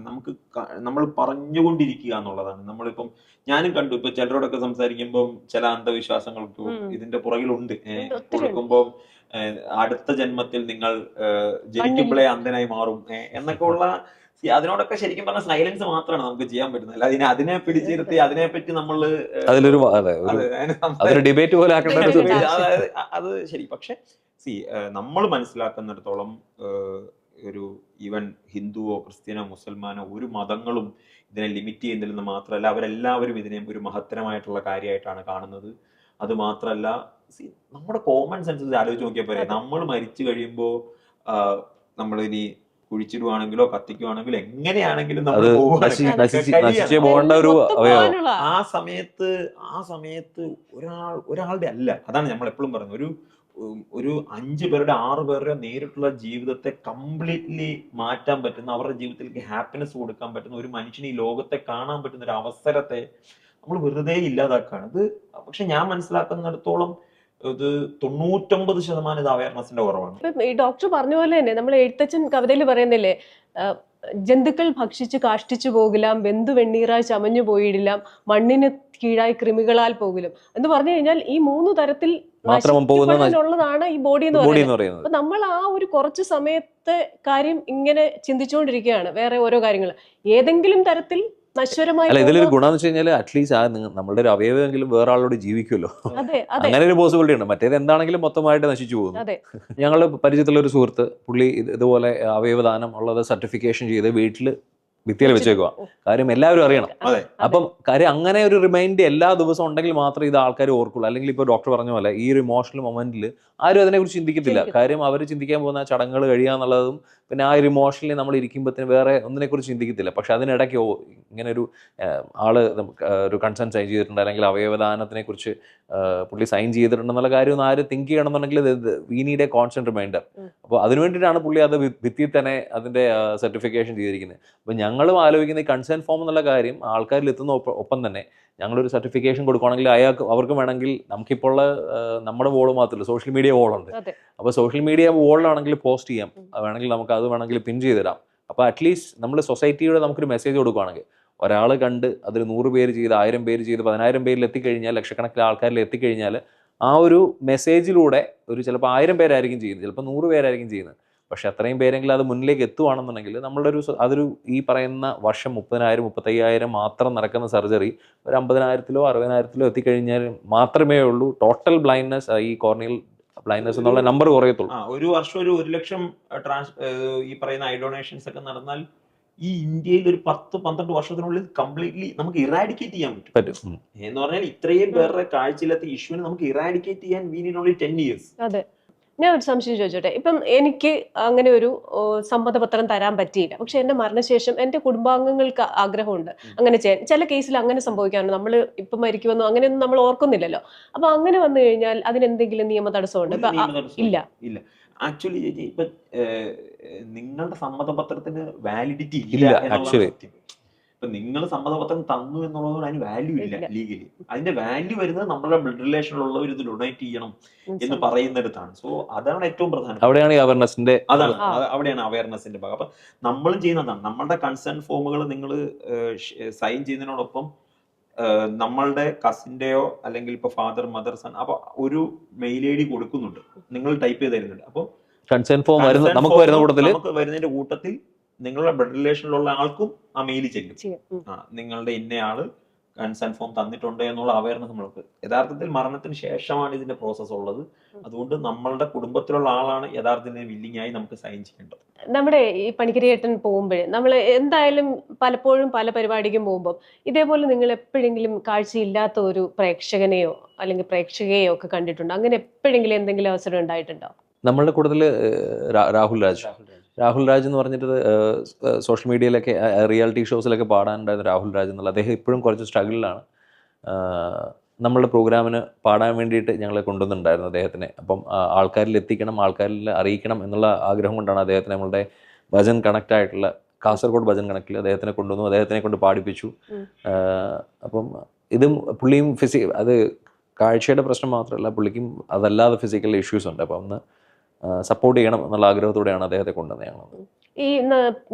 നമ്മൾ പറഞ്ഞുകൊണ്ടിരിക്കുക എന്നുള്ളതാണ്. നമ്മളിപ്പം ഞാനും കണ്ടു, ഇപ്പൊ ചിലരോടൊക്കെ സംസാരിക്കുമ്പോൾ ചില അന്ധവിശ്വാസങ്ങൾക്ക് ഇതിന്റെ പുറകിലുണ്ട്. കൊടുക്കുമ്പോൾ അടുത്ത ജന്മത്തിൽ നിങ്ങൾ ജനിക്കുമ്പോഴേ അന്ധനായി മാറും എന്നൊക്കെ ഉള്ള, അതിനോടൊക്കെ ശരിക്കും പറഞ്ഞ സൈലൻസ് മാത്രമാണ് നമുക്ക് ചെയ്യാൻ പറ്റുന്നത്. അല്ല അതിനെ പിടിച്ചിരുത്തി അതിനെപ്പറ്റി നമ്മള് ഡിബേറ്റ് പോലെ അത് ശരി. പക്ഷെ നമ്മൾ മനസ്സിലാക്കുന്നിടത്തോളം ഒരു ഈവൻ ഹിന്ദുവോ ക്രിസ്ത്യനോ മുസൽമാനോ ഒരു മതങ്ങളും ഇതിനെ ലിമിറ്റ് ചെയ്യുന്നില്ലെന്ന് മാത്രമല്ല, അവരെല്ലാവരും ഇതിനെ ഒരു മഹത്തരമായിട്ടുള്ള കാര്യമായിട്ടാണ് കാണുന്നത്. അത് മാത്രമല്ല, നമ്മുടെ കോമൺ സെൻസ് ആലോചിച്ച് നോക്കിയാൽ പോരെ, നമ്മൾ മരിച്ചു കഴിയുമ്പോൾ നമ്മൾ ഇനി കുഴിച്ചിടുവാണെങ്കിലോ കത്തിക്കുവാണെങ്കിലോ എങ്ങനെയാണെങ്കിലും ആ സമയത്ത് ഒരാളുടെ അല്ല. അതാണ് നമ്മൾ എപ്പോഴും പറയുന്നത്, ഒരു 5 പേരുടെ 6 പേരുടെ നേരിട്ടുള്ള ജീവിതത്തെ കംപ്ലീറ്റ്ലി മാറ്റാൻ പറ്റുന്ന, അവരുടെ ജീവിതത്തിലേക്ക് ഹാപ്പിനെസ് കൊടുക്കാൻ പറ്റുന്ന ഒരു മനുഷ്യന് ഈ ലോകത്തെ കാണാൻ പറ്റുന്ന ഒരു അവസരത്തെ നമ്മൾ വെറുതെ ഇല്ലാതാക്കാണ് ഇത്. പക്ഷെ ഞാൻ മനസ്സിലാക്കുന്നിടത്തോളം ഇത് 99% ഇത് അവയർനെസിന്റെ കുറവാണ്. ഈ ഡോക്ടർ പറഞ്ഞ പോലെ തന്നെ നമ്മൾ എഴുത്തച്ഛൻ കവിതയിൽ പറയുന്നില്ലേ, ജന്തുക്കൾ ഭക്ഷിച്ച് കാഷ്ടിച്ചു പോകില്ലാം, ബന്ധു വെണ്ണീറായി ചമഞ്ഞു പോയിടില്ല, മണ്ണിന് കീഴായി കൃമികളാൽ പോകിലും എന്ന് പറഞ്ഞു കഴിഞ്ഞാൽ ഈ 3 തരത്തിൽ ഉള്ളതാണ് ഈ ബോഡി എന്ന് പറയുന്നത്. അപ്പൊ നമ്മൾ ആ ഒരു കുറച്ച് സമയത്തെ കാര്യം ഇങ്ങനെ ചിന്തിച്ചുകൊണ്ടിരിക്കുകയാണ്. വേറെ ഓരോ കാര്യങ്ങൾ ഏതെങ്കിലും തരത്തിൽ നശ്വരമായി. അല്ല, ഇതിലൊരു ഗുണം എന്ന് വെച്ച് കഴിഞ്ഞാൽ അറ്റ്ലീസ്റ്റ് നമ്മളുടെ ഒരു അവയവമെങ്കിലും വേറെ ആളോട് ജീവിക്കുമല്ലോ. അങ്ങനെ ഒരു പോസിബിലിറ്റി ഉണ്ട്. മറ്റേത് എന്താണെങ്കിലും മൊത്തമായിട്ട് നശിച്ചു പോകുന്നു. ഞങ്ങളുടെ പരിചയത്തിലുള്ള ഒരു സുഹൃത്ത്, പുള്ളി ഇതുപോലെ അവയവദാനം ഉള്ളത് സർട്ടിഫിക്കേഷൻ ചെയ്ത് വീട്ടിൽ ഭിത്തിയിൽ വെച്ചേക്കുക. കാര്യം എല്ലാവരും അറിയണം. അപ്പം കാര്യം അങ്ങനെ ഒരു റിമൈൻഡ് എല്ലാ ദിവസവും ഉണ്ടെങ്കിൽ മാത്രമേ ഇത് ആൾക്കാർ ഓർക്കുള്ളൂ. അല്ലെങ്കിൽ ഇപ്പോൾ ഡോക്ടർ പറഞ്ഞ പോലെ ഈ ഒരു ഇമോഷണൽ മൊമെന്റിൽ ആരും അതിനെക്കുറിച്ച് ചിന്തിക്കത്തില്ല. കാര്യം അവർ ചിന്തിക്കാൻ പോകുന്ന ചടങ്ങുകൾ കഴിയാന്നുള്ളതും പിന്നെ ആ ഒരു ഇമോഷണലി നമ്മൾ ഇരിക്കുമ്പോഴത്തേന് വേറെ ഒന്നിനെക്കുറിച്ച് ചിന്തിക്കത്തില്ല. പക്ഷെ അതിനിടയ്ക്ക് ഇങ്ങനെ ഒരു ആള് ഒരു കൺസേൺ സൈൻ ചെയ്തിട്ടുണ്ട്, അല്ലെങ്കിൽ അവയവദാനത്തിനെ കുറിച്ച് പുള്ളി സൈൻ ചെയ്തിട്ടുണ്ടെന്നുള്ള കാര്യം ഒന്ന് ആര് തിങ്ക് ചെയ്യണമെന്നുണ്ടെങ്കിൽ we need a constant reminder. അപ്പോൾ അതിനു വേണ്ടിയിട്ടാണ് പുള്ളി അത് ഭിത്തിയിൽ തന്നെ അതിന്റെ സർട്ടിഫിക്കേഷൻ ചെയ്തിരിക്കുന്നത്. അപ്പോൾ ഞങ്ങളും ആലോചിക്കുന്ന ഈ കൺസേൺ ഫോം എന്നുള്ള കാര്യം ആൾക്കാരിൽ എത്തുന്ന ഒപ്പം തന്നെ ഞങ്ങളൊരു സർട്ടിഫിക്കേഷൻ കൊടുക്കുകയാണെങ്കിൽ അവർക്ക് വേണമെങ്കിൽ നമുക്കിപ്പോൾ ഉള്ള നമ്മുടെ വോള് മാത്രമല്ല, സോഷ്യൽ മീഡിയ വോളുണ്ട്. അപ്പോൾ സോഷ്യൽ മീഡിയ വോളിലാണെങ്കിൽ പോസ്റ്റ് ചെയ്യാം, വേണമെങ്കിൽ നമുക്ക് അത് വേണമെങ്കിൽ പിൻ ചെയ്തിടാം. അപ്പോൾ അറ്റ്ലീസ്റ്റ് നമ്മൾ സൊസൈറ്റിയുടെ നമുക്കൊരു മെസ്സേജ് കൊടുക്കുകയാണെങ്കിൽ, ഒരാൾ കണ്ട് അതിൽ 100 പേര് ചെയ്ത് 1000 പേര് ചെയ്ത് 10000 പേരിൽ എത്തിക്കഴിഞ്ഞാൽ, ലക്ഷക്കണക്കിന് ആൾക്കാരിൽ എത്തിക്കഴിഞ്ഞാൽ ആ ഒരു മെസ്സേജിലൂടെ ഒരു ചിലപ്പോൾ 1000 പേരായിരിക്കും ചെയ്യുന്നത്, ചിലപ്പോൾ 100 പേരായിരിക്കും ചെയ്യുന്നത്. പക്ഷെ അത്രയും പേരെങ്കിലും അത് മുന്നിലേക്ക് എത്തുവാണെന്നുണ്ടെങ്കിൽ നമ്മളുടെ അതൊരു ഈ പറയുന്ന വർഷം 30,000 35,000 മാത്രം നടക്കുന്ന സർജറി ഒരു 50,000-ലോ 60,000-ലോ എത്തിക്കഴിഞ്ഞാൽ മാത്രമേ ഉള്ളൂ ടോട്ടൽ ബ്ലൈൻഡ്നെസ്, ഈ കോർണിയൽ ബ്ലൈൻഡ്നെസ് എന്നുള്ള നമ്പർ കുറയത്തുള്ളൂ. ഒരു വർഷം ഒരു 1 ലക്ഷം ഈ പറയുന്ന ഐ ഡൊണേഷൻസ് ഒക്കെ നടന്നാൽ ഈ ഇന്ത്യയിൽ ഒരു 10-12 വർഷത്തിനുള്ളിൽ കംപ്ലീറ്റ്ലി നമുക്ക് ഇറാഡിക്കേറ്റ് ചെയ്യാൻ പറ്റും. പറ്റും. എന്ന് പറഞ്ഞാൽ ഇത്രയും പേരുടെ കാഴ്ചയില്ലാത്ത ഇഷ്യൂവിനെ നമുക്ക് ഇറാഡിക്കേറ്റ് ചെയ്യാൻ വി നീഡ് ഓൺലി 10 years. അതെ. ഞാൻ ഒരു സംശയം ചോദിച്ചോട്ടെ, ഇപ്പം എനിക്ക് അങ്ങനെ ഒരു സമ്മതപത്രം തരാൻ പറ്റിയില്ല, പക്ഷെ എന്റെ മരണശേഷം എന്റെ കുടുംബാംഗങ്ങൾക്ക് ആഗ്രഹമുണ്ട് അങ്ങനെ ചെയ്യാൻ. ചില കേസിൽ അങ്ങനെ സംഭവിക്കാറുണ്ട്, നമ്മൾ ഇപ്പം മരിക്കുമെന്നോ അങ്ങനെയൊന്നും നമ്മൾ ഓർക്കുന്നില്ലല്ലോ. അപ്പൊ അങ്ങനെ വന്നു കഴിഞ്ഞാൽ അതിനെന്തെങ്കിലും നിയമ തടസ്സമുണ്ട്? ഇപ്പൊ ഇല്ല. ഇല്ല, ആക്ച്വലി ചേച്ചി ഇപ്പൊ നിങ്ങളുടെ സമ്മതപത്രത്തിന് വാലിഡിറ്റി ഇല്ല, ഇല്ല എന്നുള്ളതാണ് actually. സത്യം. ഇപ്പൊ നിങ്ങൾ സമ്മതപത്രം തന്നു എന്നുള്ളതുകൊണ്ട് അതിന് വാല്യൂ ഇല്ല ഇല്ല. ലീഗലി. അതിന്റെ വാല്യൂ വരുന്നത് നമ്മുടെ ബ്ലഡ് റിലേഷനിലുള്ളവർ ഇത് ഡൊണേറ്റ് ചെയ്യണം എന്ന് പറയുന്നിടത്താണ്. സോ അതാണ് ഏറ്റവും പ്രധാനം. അവിടെയാണ് ഈ അവയർനെസിന്റെ അതാണ് അവിടെയാണ് അവയർനെസിന്റെ ഭാഗം. അപ്പൊ നമ്മളും ചെയ്യുന്നതാണ്, നമ്മളുടെ കൺസേൺ ഫോമുകൾ നിങ്ങൾ സൈൻ ചെയ്യുന്നതിനോടൊപ്പം നമ്മളുടെ കസിന്റെയോ അല്ലെങ്കിൽ ഇപ്പൊ ഫാദർ മദർ സൺ അപ്പൊ ഒരു മെയിൽ ഐ ഡി കൊടുക്കുന്നുണ്ട്, നിങ്ങൾ ടൈപ്പ് ചെയ്ത് തരുന്നുണ്ട്. അപ്പൊ കൺസേൺ ഫോം നമുക്ക് വരുന്ന കൂട്ടത്തില് നമുക്ക് വരുന്നതിന്റെ കൂട്ടത്തിൽ നിങ്ങളുടെ ബ്ലഡ് റിലേഷനിലുള്ള ആൾക്കും ആ മെയിൽ ചെല്ലും, നിങ്ങളുടെ ഇന്നയാള് കൺസേൺ ഫോം തന്നിട്ടുണ്ട് എന്നുള്ള അവയർനെസ് നമ്മൾക്ക്. യഥാർത്ഥത്തിൽ മരണത്തിന് ശേഷമാണ് ഇതിന്റെ പ്രോസസ് ഉള്ളത്. അതുകൊണ്ട് നമ്മളുടെ കുടുംബത്തിലുള്ള ആളാണ് യഥാർത്ഥത്തിൽ വില്ലിംഗ് ആയി നമുക്ക് സൈൻ ചെയ്യേണ്ടത്. നമ്മുടെ ഈ പണിക്കരേട്ടൻ പോകുമ്പോഴേ നമ്മൾ എന്തായാലും പലപ്പോഴും പല പരിപാടിക്കും പോകുമ്പോൾ ഇതേപോലെ നിങ്ങൾ എപ്പോഴെങ്കിലും കാഴ്ചയില്ലാത്ത ഒരു പ്രേക്ഷകനെയോ അല്ലെങ്കിൽ പ്രേക്ഷകയെയോ ഒക്കെ കണ്ടിട്ടുണ്ടോ? അങ്ങനെ എപ്പോഴെങ്കിലും എന്തെങ്കിലും അവസരം ഉണ്ടായിട്ടുണ്ടോ? നമ്മളുടെ കൂടുതൽ രാഹുൽ രാജ് എന്ന് പറഞ്ഞിട്ട് സോഷ്യൽ മീഡിയയിലൊക്കെ റിയാലിറ്റി ഷോസിലൊക്കെ പാടാനുണ്ടായിരുന്ന രാഹുൽ രാജ് എന്നുള്ള അദ്ദേഹം ഇപ്പോഴും കുറച്ച് സ്ട്രഗിളിലാണ്. നമ്മളുടെ പ്രോഗ്രാമിന് പാടാൻ വേണ്ടിയിട്ട് ഞങ്ങളെ കൊണ്ടുവന്നിട്ടുണ്ടായിരുന്നു അദ്ദേഹത്തിനെ. അപ്പം ആൾക്കാരിൽ എത്തിക്കണം, ആൾക്കാരിൽ അറിയിക്കണം എന്നുള്ള ആഗ്രഹം കൊണ്ടാണ് അദ്ദേഹത്തിനെ നമ്മളുടെ ഭജൻ കണക്റ്റ് ആയിട്ടുള്ള കാസർഗോഡ് ഭജൻ കണക്റ്റിൽ അദ്ദേഹത്തിനെ കൊണ്ടുവന്നു, അദ്ദേഹത്തിനെ കൊണ്ട് പാടിപ്പിച്ചു. അപ്പം ഇതും പുള്ളിയും അത് കാഴ്ചയുടെ പ്രശ്നം മാത്രമല്ല, പുള്ളിക്കും അതല്ലാതെ ഫിസിക്കൽ ഇഷ്യൂസ് ഉണ്ട്. അപ്പം ഒന്ന് സപ്പോർട്ട് ചെയ്യണം എന്നുള്ള ആഗ്രഹത്തോടെയാണ് അദ്ദേഹത്തെ കൊണ്ടുവന്നത് ഞങ്ങൾ. ഈ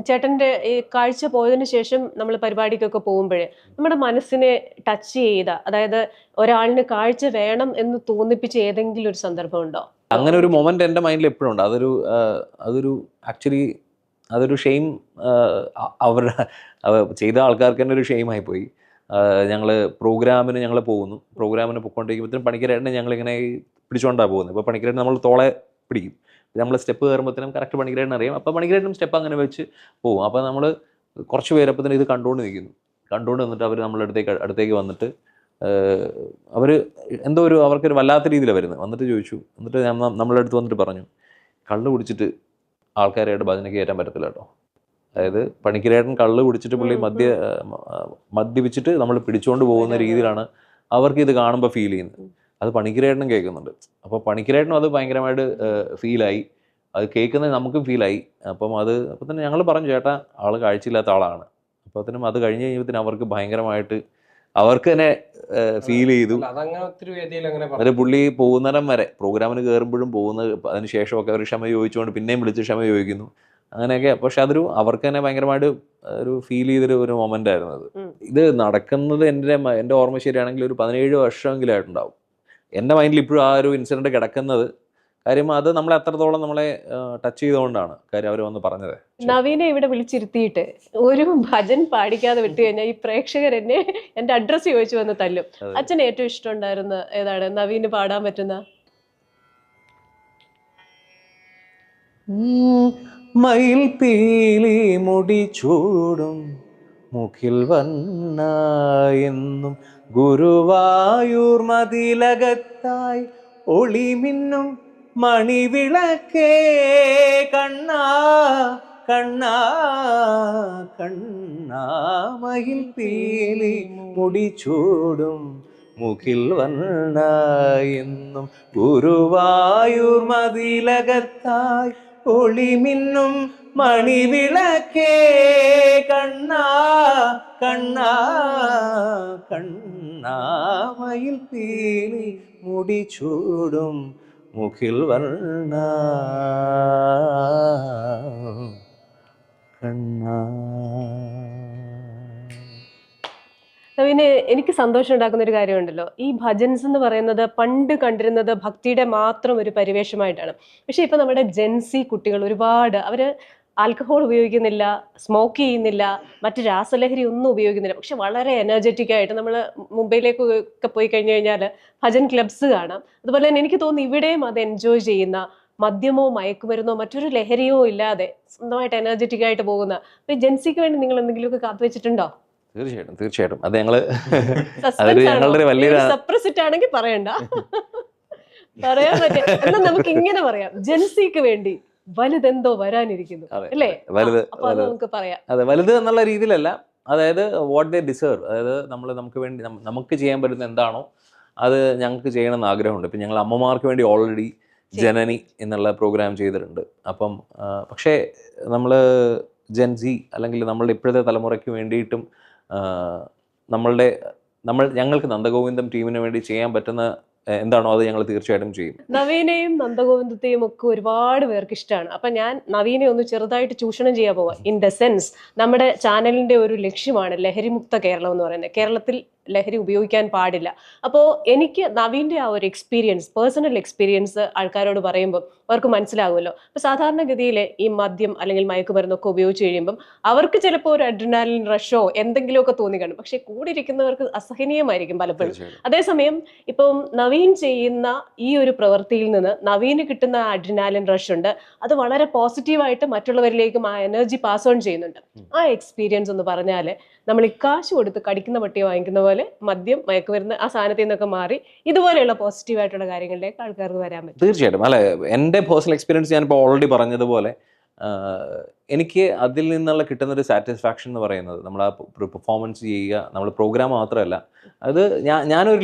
ചേട്ടന്റെ ഈ കാഴ്ച പോയതിനു ശേഷം നമ്മൾ പരിപാടിക്കൊക്കെ പോകുമ്പോഴേ നമ്മുടെ മനസ്സിനെ ടച്ച് ചെയ്ത, അതായത് ഒരാളിന് കാഴ്ച വേണം എന്ന് തോന്നിപ്പിച്ച ഏതെങ്കിലും ഒരു സന്ദർഭം ഉണ്ടോ? അങ്ങനെ ഒരു മൊമെന്റ് എൻ്റെ മൈൻഡിൽ എപ്പോഴും ഉണ്ട്. അതൊരു ആക്ച്വലി അതൊരു ഷെയിം, അവരുടെ ചെയ്ത ആൾക്കാർക്ക് തന്നെ ഒരു ഷെയിമായി പോയി. ഞങ്ങൾ പ്രോഗ്രാമിന് പൊയ്ക്കൊണ്ടിരിക്കുമ്പോഴത്തേനും പണിക്കരേട്ടനെ ഞങ്ങളിങ്ങനെ പിടിച്ചുകൊണ്ടാണ് പോകുന്നത്. ഇപ്പോൾ പണിക്കരേട്ടൻ നമ്മൾ തോളെ പിടിക്കും, നമ്മൾ സ്റ്റെപ്പ് കയറുമ്പോഴത്തേനും കറക്റ്റ് പണിക്കരേട്ടൻ അറിയാം. അപ്പോൾ പണിക്കരേട്ടനും സ്റ്റെപ്പ് അങ്ങനെ വെച്ച് പോകും. അപ്പോൾ നമ്മൾ കുറച്ച് പേരപ്പത്തിന് ഇത് കണ്ടുകൊണ്ട് നിന്നിട്ട് അവർ നമ്മളുടെ അടുത്തേക്ക് വന്നിട്ട് അവർ എന്തോ അവർക്കൊരു വല്ലാത്ത രീതിയിലാണ് വരുന്നത്. വന്നിട്ട് ചോദിച്ചു, എന്നിട്ട് നമ്മളുടെ അടുത്ത് വന്നിട്ട് പറഞ്ഞു, കള്ള് കുടിച്ചിട്ട് ആൾക്കാരായിട്ട് ഭജനയ്ക്ക് കയറ്റാൻ പറ്റത്തില്ല കേട്ടോ. അതായത് പണിക്കരേട്ടൻ കള്ള് കുടിച്ചിട്ട് പുള്ളി മദ്യപിച്ചിട്ട് നമ്മൾ പിടിച്ചുകൊണ്ട് പോകുന്ന രീതിയിലാണ് അവർക്ക് ഇത് കാണുമ്പോൾ ഫീൽ ചെയ്യുന്നത്. അത് പണിക്കരേട്ടനും കേൾക്കുന്നുണ്ട്. അപ്പോൾ പണിക്കരേട്ടനും അത് ഭയങ്കരമായിട്ട് ഫീലായി, അത് കേൾക്കുന്നത് നമുക്കും ഫീലായി. അപ്പം തന്നെ ഞങ്ങൾ പറഞ്ഞു, ചേട്ടാ ആൾ കാഴ്ചയില്ലാത്ത ആളാണ്. അപ്പോഴത്തേനും അത് കഴിഞ്ഞ് കഴിയുമ്പോഴത്തേനും അവർക്ക് ഭയങ്കരമായിട്ട് അവർക്ക് തന്നെ ഫീൽ ചെയ്തു. അതിൽ പുള്ളി പോകുന്നിടം വരെ പ്രോഗ്രാമിന് കയറുമ്പോഴും അതിന് ശേഷമൊക്കെ അവർ ക്ഷമ ചോദിച്ചുകൊണ്ട് പിന്നെയും വിളിച്ച് ക്ഷമ ചോദിക്കുന്നു, അങ്ങനെയൊക്കെ. പക്ഷെ അവർക്ക് തന്നെ ഭയങ്കരമായിട്ട് ഒരു ഫീൽ ചെയ്തൊരു മൊമെന്റ് ആയിരുന്നു അത്. ഇത് നടക്കുന്നത് എൻ്റെ ഓർമ്മ ശരിയാണെങ്കിൽ ഒരു 17 വർഷമെങ്കിലും ആയിട്ടുണ്ടാവും. എൻ്റെ മൈൻഡിൽ ഇപ്പോഴും ആ ഒരു ഇൻസിഡന്റ് കിടക്കുന്നത്. കാര്യം അത് നമ്മളെ അത്രത്തോളം നമ്മളെ ടച്ച് ചെയ്തുകൊണ്ടാണ് കാര്യം അവർ വന്ന് പറഞ്ഞത്. നവീനെ ഇവിടെ വിളിച്ചിരുത്തിയിട്ട് ഒരു ഭജൻ പാടിക്കാതെ വിട്ടു കഴിഞ്ഞാൽ ഈ പ്രേക്ഷകർ എന്റെ അഡ്രസ്സ് ചോദിച്ചു വന്ന് തല്ലും. അച്ഛന് ഏറ്റവും ഇഷ്ടം ഉണ്ടായിരുന്ന ഏതാണ് നവീന് പാടാൻ പറ്റുന്ന? മയിൽ പീലി മുടി ചൂടും മുഖിൽ വന്ന എന്നും ഗുരുവായൂർ മതിലകത്തായി ഒളിമിന്നും മണിവിളക്കേ കണ്ണാ കണ്ണാ കണ്ണാ മയിൽ പീലി മുടി ചൂടും മുഖിൽ വന്ന എന്നും ഗുരുവായൂർ മതിലകത്തായി ഒളിമിന്നും മണിവിളക്കേ കണ്ണാ കണ്ണാ കണ്ണാ മയിൽ പീലി മുടി ചൂടും മുഖിൽ വന്ന കണ്ണാ. നവീന്, എനിക്ക് സന്തോഷം ഉണ്ടാക്കുന്ന ഒരു കാര്യമുണ്ടല്ലോ, ഈ ഭജൻസ് എന്ന് പറയുന്നത് പണ്ട് കണ്ടിരുന്നത് ഭക്തിയുടെ മാത്രം ഒരു പരിവേഷമായിട്ടാണ്. പക്ഷെ ഇപ്പൊ നമ്മുടെ ജെൻസി കുട്ടികൾ ഒരുപാട് അവര് ആൽക്കഹോൾ ഉപയോഗിക്കുന്നില്ല, സ്മോക്ക് ചെയ്യുന്നില്ല, മറ്റ് രാസലഹരി ഒന്നും ഉപയോഗിക്കുന്നില്ല. പക്ഷെ വളരെ എനർജറ്റിക് ആയിട്ട് നമ്മൾ മുംബൈയിലേക്കൊക്കെ പോയി കഴിഞ്ഞു കഴിഞ്ഞാൽ ഭജൻ ക്ലബ്സ് കാണാം. അതുപോലെ തന്നെ എനിക്ക് തോന്നുന്നു ഇവിടെയും അത് എൻജോയ് ചെയ്യുന്ന മദ്യമോ മയക്കുമരുന്നോ മറ്റൊരു ലഹരിയോ ഇല്ലാതെ സ്വന്തമായിട്ട് എനർജറ്റിക് ആയിട്ട് പോകുന്ന അപ്പൊ ജെൻസിക്ക് വേണ്ടി നിങ്ങൾ എന്തെങ്കിലുമൊക്കെ കാത്തു വെച്ചിട്ടുണ്ടോ? തീർച്ചയായിട്ടും അത് അതൊരു ഞങ്ങളുടെ ഒരു വലിയൊരു സപ്രസിറ്റ് ആണെങ്കിൽ പറയണ്ട, പറയാൻ പറ്റിയ എന്നാ നമുക്ക് ഇങ്ങനെ പറയാം, ജെൻസിക്ക് വേണ്ടി വലുതെന്തോ വരാനിരിക്കുന്നു അല്ലേ? അപ്പൊ അത് നമുക്ക് പറയാം. അതെ, വലുത് എന്നുള്ള രീതിയിലല്ല, അതായത് വാട്ട് ദേ ഡിസേർവ്, അതായത് നമുക്ക് വേണ്ടി നമുക്ക് ചെയ്യാൻ പറ്റുന്ന എന്താണോ അത് ഞങ്ങൾക്ക് ചെയ്യണമെന്ന് ആഗ്രഹമുണ്ട്. ഇപ്പം ഞങ്ങൾ അമ്മമാർക്ക് വേണ്ടി ഓൾറെഡി ജനനി എന്നുള്ള പ്രോഗ്രാം ചെയ്തിട്ടുണ്ട്. അപ്പം പക്ഷേ നമ്മൾ ജെൻസി അല്ലെങ്കിൽ നമ്മളുടെ ഇപ്പോഴത്തെ തലമുറയ്ക്ക് വേണ്ടിയിട്ടും ഞങ്ങൾക്ക് നന്ദഗോവിന്ദം ടീമിന് വേണ്ടി ചെയ്യാൻ പറ്റുന്ന എന്താണോ അത് ഞങ്ങൾ തീർച്ചയായിട്ടും ചെയ്യും. നവീനെയും നന്ദഗോവിന്ദത്തെയും ഒക്കെ ഒരുപാട് പേർക്ക് ഇഷ്ടമാണ്. അപ്പൊ ഞാൻ നവീനെ ഒന്ന് ചെറുതായിട്ട് ചൂഷണം ചെയ്യാൻ പോവാം. ഇൻ ദ സെൻസ് നമ്മുടെ ചാനലിന്റെ ഒരു ലക്ഷ്യമാണ് ലഹരിമുക്ത കേരളം എന്ന് പറയുന്നത്. കേരളത്തിൽ ലഹരി ഉപയോഗിക്കാൻ പാടില്ല. അപ്പോൾ എനിക്ക് നവീന്റെ ആ ഒരു എക്സ്പീരിയൻസ്, പേഴ്സണൽ എക്സ്പീരിയൻസ് ആൾക്കാരോട് പറയുമ്പോൾ അവർക്ക് മനസ്സിലാകുമല്ലോ. അപ്പൊ സാധാരണഗതിയിൽ ഈ മദ്യം അല്ലെങ്കിൽ മയക്കുമരുന്നൊക്കെ ഉപയോഗിച്ച് കഴിയുമ്പം അവർക്ക് ചിലപ്പോൾ ഒരു അഡ്രിനാലിൻ റഷോ എന്തെങ്കിലുമൊക്കെ തോന്നി കാണും. പക്ഷെ കൂടെ ഇരിക്കുന്നവർക്ക് അസഹനീയമായിരിക്കും പലപ്പോഴും. അതേസമയം ഇപ്പം നവീൻ ചെയ്യുന്ന ഈ ഒരു പ്രവൃത്തിയിൽ നിന്ന് നവീന് കിട്ടുന്ന അഡ്രിനാലിൻ റഷ് ഉണ്ട്, അത് വളരെ പോസിറ്റീവായിട്ട് മറ്റുള്ളവരിലേക്കും ആ എനർജി പാസ് ഓൺ ചെയ്യുന്നുണ്ട്. ആ എക്സ്പീരിയൻസ് എന്ന് പറഞ്ഞാൽ നമ്മൾ ഈ കാശ് കൊടുത്ത് കടിക്കുന്ന പട്ടി വാങ്ങിക്കുന്ന പോലെ മദ്യം മയക്കുമരുന്ന് ആ സാധനത്തിൽ നിന്നൊക്കെ മാറി ഇതുപോലെയുള്ള പോസിറ്റീവായിട്ടുള്ള കാര്യങ്ങളിലേക്ക് ആൾക്കാർക്ക് വരാൻ പറ്റും. തീർച്ചയായിട്ടും. അല്ലെ, എൻ്റെ പേഴ്സണൽ എക്സ്പീരിയൻസ് ഞാനിപ്പോൾ ഓൾറെഡി പറഞ്ഞതുപോലെ എനിക്ക് അതിൽ നിന്നുള്ള കിട്ടുന്നൊരു സാറ്റിസ്ഫാക്ഷൻ എന്ന് പറയുന്നത് നമ്മൾ ആ പെർഫോമൻസ് ചെയ്യുക, നമ്മൾ പ്രോഗ്രാം മാത്രമല്ല, അത് ഞാനൊരു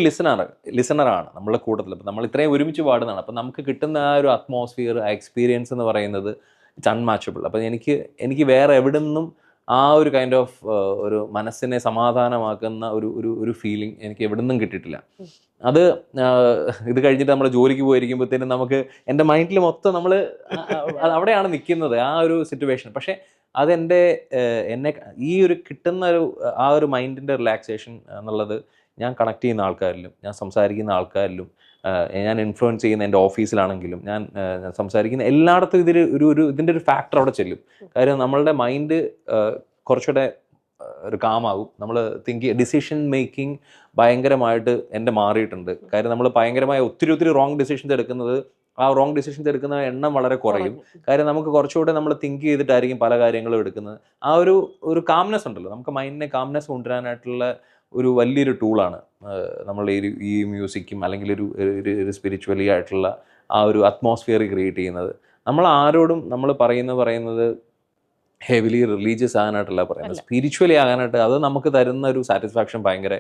ലിസണറാണ് നമ്മളുടെ കൂട്ടത്തിൽ. അപ്പം നമ്മൾ ഇത്രയും ഒരുമിച്ച് പാടുന്നതാണ്. അപ്പം നമുക്ക് കിട്ടുന്ന ആ ഒരു അറ്റ്മോസ്ഫിയർ, ആ എക്സ്പീരിയൻസ് എന്ന് പറയുന്നത് ഇറ്റ്സ് അൺമാച്ചബിൾ. അപ്പം എനിക്ക് വേറെ എവിടെ നിന്നും ആ ഒരു കൈൻഡ് ഓഫ് ഒരു മനസ്സിനെ സമാധാനമാക്കുന്ന ഒരു ഫീലിംഗ് എനിക്ക് എവിടെ നിന്നും കിട്ടിയിട്ടില്ല. അത് ഇത് കഴിഞ്ഞിട്ട് നമ്മൾ ജോലിക്ക് പോയിരിക്കുമ്പോഴത്തേനും നമുക്ക് എൻ്റെ മൈൻഡിൽ മൊത്തം നമ്മൾ അവിടെയാണ് നിൽക്കുന്നത്, ആ ഒരു സിറ്റുവേഷൻ. പക്ഷേ അതെന്നെ ഈ ഒരു കിട്ടുന്ന ആ ഒരു മൈൻഡിൻ്റെ റിലാക്സേഷൻ എന്നുള്ളത് ഞാൻ കണക്ട് ചെയ്യുന്ന ആൾക്കാരിലും, ഞാൻ സംസാരിക്കുന്ന ആൾക്കാരിലും, ഞാൻ ഇൻഫ്ലുവൻസ് ചെയ്യുന്ന എൻ്റെ ഓഫീസിലാണെങ്കിലും ഞാൻ സംസാരിക്കുന്ന എല്ലായിടത്തും ഇതിൻ്റെ ഒരു ഫാക്ടർ അവിടെ ചെല്ലും. കാര്യം നമ്മളുടെ മൈൻഡ് കുറച്ചുകൂടെ ഒരു കാമാകും. നമ്മൾ ഡിസിഷൻ മേക്കിംഗ് ഭയങ്കരമായിട്ട് എൻ്റെ മാറിയിട്ടുണ്ട്. കാര്യം നമ്മൾ ഭയങ്കരമായ ഒത്തിരി റോങ് ഡിസിഷൻസ് എടുക്കുന്നത്, ആ റോങ് ഡിസിഷൻസ് എടുക്കുന്ന എണ്ണം വളരെ കുറയും. കാര്യം നമുക്ക് കുറച്ചുകൂടെ നമ്മൾ തിങ്ക് ചെയ്തിട്ടായിരിക്കും പല കാര്യങ്ങളും എടുക്കുന്നത്. ആ ഒരു കാംനെസ് ഉണ്ടല്ലോ, നമുക്ക് മൈൻഡിനെ കാംനെസ് കൊണ്ടുവരാനായിട്ടുള്ള ഒരു വലിയൊരു ടൂളാണ് നമ്മൾ ഈ മ്യൂസിക്കും അല്ലെങ്കിൽ ഒരു സ്പിരിച്വലി ആയിട്ടുള്ള ആ ഒരു അറ്റ്മോസ്ഫിയർ ക്രിയേറ്റ് ചെയ്യുന്നത്. നമ്മൾ ആരോടും നമ്മൾ പറയുന്നത് ഹെവിലി റിലീജിയസ് ആകാനായിട്ടല്ല പറയുന്നത്, സ്പിരിച്വലി ആകാനായിട്ട്. അത് നമുക്ക് തരുന്ന ഒരു സാറ്റിസ്ഫാക്ഷൻ ഭയങ്കര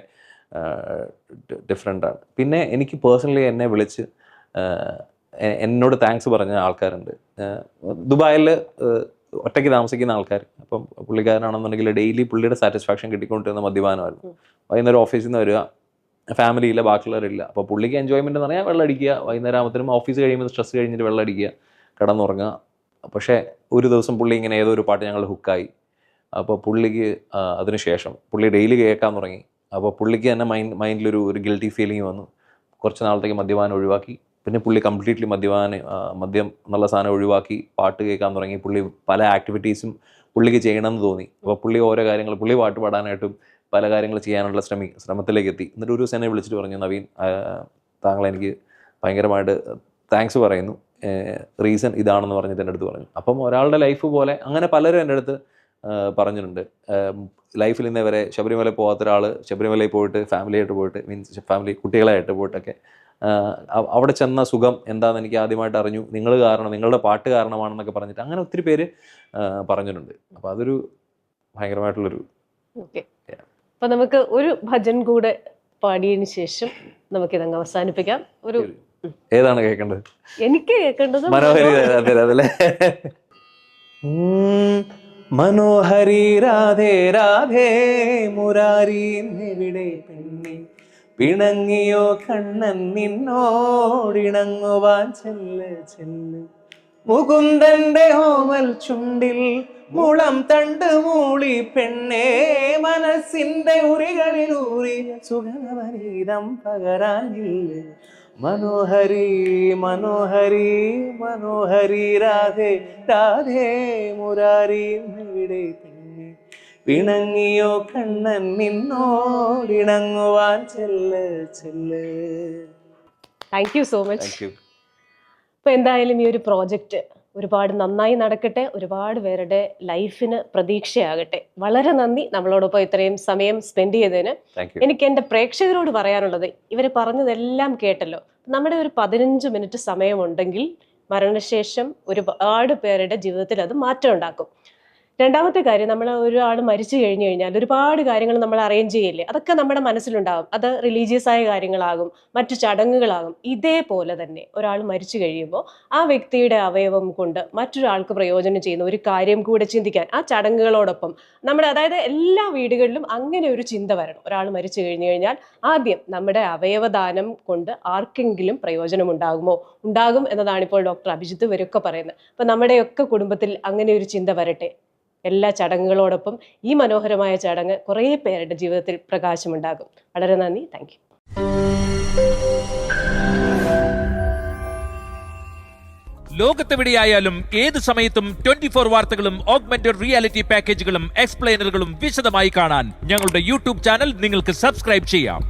ഡിഫറെൻ്റാണ്. പിന്നെ എനിക്ക് പേഴ്സണലി എന്നെ വിളിച്ച് എന്നോട് താങ്ക്സ് പറഞ്ഞ ആൾക്കാരുണ്ട്. ദുബായിൽ ഒറ്റയ്ക്ക് താമസിക്കുന്ന ആൾക്കാർ. അപ്പം പുള്ളിക്കാരനാണെന്നുണ്ടെങ്കിൽ ഡെയിലി പുള്ളിയുടെ സാറ്റിസ്ഫാക്ഷൻ കിട്ടിക്കൊണ്ടിരുന്ന മദ്യപാനമായിരുന്നു. വൈകുന്നേരം ഓഫീസിൽ നിന്ന് വരിക, ഫാമിലിയില്ല, ബാക്കിയുള്ളവരില്ല. അപ്പോൾ പുള്ളിക്ക് എൻജോയ്മെൻറ്റ് എന്ന് പറഞ്ഞാൽ വെള്ളം അടിക്കുക, വൈകുന്നേരം ആകുമ്പോഴത്തേനും ഓഫീസ് കഴിയുമ്പോൾ സ്ട്രെസ് കഴിഞ്ഞിട്ട് വെള്ളം അടിക്കുക, കിടന്നുറങ്ങുക. പക്ഷേ ഒരു ദിവസം പുള്ളി ഇങ്ങനെ ഏതോ ഒരു പാട്ട് ഞങ്ങൾ ഹുക്കായി. അപ്പോൾ പുള്ളിക്ക് അതിനുശേഷം പുള്ളി ഡെയിലി കേൾക്കാൻ തുടങ്ങി. അപ്പോൾ പുള്ളിക്ക് തന്നെ മൈൻഡിലൊരു ഗിൽറ്റി ഫീലിംഗ് വന്നു. കുറച്ച് നാളത്തേക്ക് മദ്യപാനം ഒഴിവാക്കി. പിന്നെ പുള്ളി കംപ്ലീറ്റ്ലി മദ്യം എന്നുള്ള സാധനം ഒഴിവാക്കി പാട്ട് കേൾക്കാൻ തുടങ്ങി. പുള്ളി പല ആക്ടിവിറ്റീസും പുള്ളിക്ക് ചെയ്യണമെന്ന് തോന്നി. അപ്പോൾ പുള്ളി ഓരോ കാര്യങ്ങൾ, പുള്ളി പാട്ട് പാടാനായിട്ടും പല കാര്യങ്ങൾ ചെയ്യാനുള്ള ശ്രമത്തിലേക്ക് എത്തി. എന്നിട്ട് ഒരു ദിവസം എന്നെ വിളിച്ചിട്ട് പറഞ്ഞു, നവീൻ, താങ്കൾ എനിക്ക് ഭയങ്കരമായിട്ട് താങ്ക്സ് പറയുന്നു, റീസൺ ഇതാണെന്ന് പറഞ്ഞിട്ട് എൻ്റെ അടുത്ത് പറഞ്ഞു. അപ്പം ഒരാളുടെ ലൈഫ് പോലെ അങ്ങനെ പലരും എൻ്റെ അടുത്ത് പറഞ്ഞിട്ടുണ്ട്. ലൈഫിൽ ഇന്നേ വരെ ശബരിമല പോകാത്ത ഒരാൾ ശബരിമലയിൽ പോയിട്ട് ഫാമിലിയായിട്ട് പോയിട്ട്, മീൻസ് ഫാമിലി കുട്ടികളായിട്ട് പോയിട്ടൊക്കെ അവിടെ ചെന്ന സുഖം എന്താണെന്ന് എനിക്ക് ആദ്യമായിട്ട് അറിഞ്ഞു. നിങ്ങൾ കാരണം, നിങ്ങളുടെ പാട്ട് കാരണമാണെന്നൊക്കെ പറഞ്ഞിട്ട് അങ്ങനെ ഒത്തിരി പേര് പറഞ്ഞിട്ടുണ്ട്. അപ്പോൾ അതൊരു ഭയങ്കരമായിട്ടുള്ളൊരു. ഓക്കെ, അപ്പൊ നമുക്ക് ഒരു ഭജൻ കൂടെ പാടിയതിനു ശേഷം നമുക്കിതങ്ങ് അവസാനിപ്പിക്കാം. ഒരു ഏതാണ് കേൾക്കേണ്ടത്? എനിക്ക് കേൾക്കേണ്ടത് മനോഹരി. അതല്ലേ, മനോഹരി രാധേ രാധേ മുരാരി എവിടെ പെണ്ണെ, പിണങ്ങിയോ കണ്ണൻ നിന്നോടിണങ്ങുവാൻ ചെല്ല് ചെല്ല്, മുകുന്ദന്റെ ഓമൽ ചുണ്ടിൽ മുളം തണ്ട് മൂളി പെണ്ണേ, മനസ്സിന്റെ ഉറികളിൽ ഊറിയ സുഗന്ധവനീതം പകരാനില്ല. മനോഹരി മനോഹരി മനോഹരി രാധേ രാധേ മുരാരി എവിടെ പെണ്ണെ, പിണങ്ങിയോ കണ്ണൻ നിന്നോടിണങ്ങുവാൻ ചെല്ല് ചെല്ല്. Thank you so much. Thank you. ഇപ്പൊ എന്തായാലും ഈ ഒരു പ്രോജക്റ്റ് ഒരുപാട് നന്നായി നടക്കട്ടെ, ഒരുപാട് പേരുടെ ലൈഫിന് പ്രതീക്ഷയാകട്ടെ. വളരെ നന്ദി നമ്മളോടൊപ്പം ഇത്രയും സമയം സ്പെൻഡ് ചെയ്തതിന്. Thank you. എനിക്ക് എൻ്റെ പ്രേക്ഷകരോട് പറയാനുള്ളത്, ഇവർ പറഞ്ഞതെല്ലാം കേട്ടല്ലോ. നമ്മുടെ ഒരു 15 മിനിറ്റ് സമയമുണ്ടെങ്കിൽ മരണശേഷം ഒരുപാട് പേരുടെ ജീവിതത്തിൽ അത് മാറ്റം ഉണ്ടാക്കും. രണ്ടാമത്തെ കാര്യം, നമ്മൾ ഒരാൾ മരിച്ചു കഴിഞ്ഞു കഴിഞ്ഞാൽ ഒരുപാട് കാര്യങ്ങൾ നമ്മൾ അറേഞ്ച് ചെയ്യില്ലേ, അതൊക്കെ നമ്മുടെ മനസ്സിലുണ്ടാകും. അത് റിലീജിയസ് ആയ കാര്യങ്ങളാകും, മറ്റു ചടങ്ങുകളാകും. ഇതേപോലെ തന്നെ ഒരാൾ മരിച്ചു കഴിയുമ്പോൾ ആ വ്യക്തിയുടെ അവയവം കൊണ്ട് മറ്റൊരാൾക്ക് പ്രയോജനം ചെയ്യുന്ന ഒരു കാര്യം കൂടെ ചിന്തിക്കാൻ ആ ചടങ്ങുകളോടൊപ്പം നമ്മുടെ, അതായത് എല്ലാ വീടുകളിലും അങ്ങനെ ഒരു ചിന്ത വരണം. ഒരാൾ മരിച്ചു കഴിഞ്ഞു കഴിഞ്ഞാൽ ആദ്യം നമ്മുടെ അവയവദാനം കൊണ്ട് ആർക്കെങ്കിലും പ്രയോജനം ഉണ്ടാകും എന്നതാണ് ഇപ്പോൾ ഡോക്ടർ അഭിജിത്ത് ഇവരൊക്കെ പറയുന്നത്. അപ്പൊ നമ്മുടെയൊക്കെ കുടുംബത്തിൽ അങ്ങനെ ഒരു ചിന്ത വരട്ടെ. എല്ലാ ചടങ്ങുകളോടൊപ്പം ഈ മനോഹരമായ ചടങ്ങ് കുറേ പേരുടെ ജീവിതത്തിൽ പ്രകാശമുണ്ടാകും. വളരെ നന്ദി. Thank you. ലോകത്തെവിടെയായാലും ഏത് സമയത്തും 24 വാർത്തകളും ഓഗ്മെന്റഡ് റിയാലിറ്റി പാക്കേജുകളും എക്സ്പ്ലെയിനറുകളും വിശദമായി കാണാൻ ഞങ്ങളുടെ യൂട്യൂബ് ചാനൽ നിങ്ങൾക്ക് സബ്സ്ക്രൈബ് ചെയ്യാം.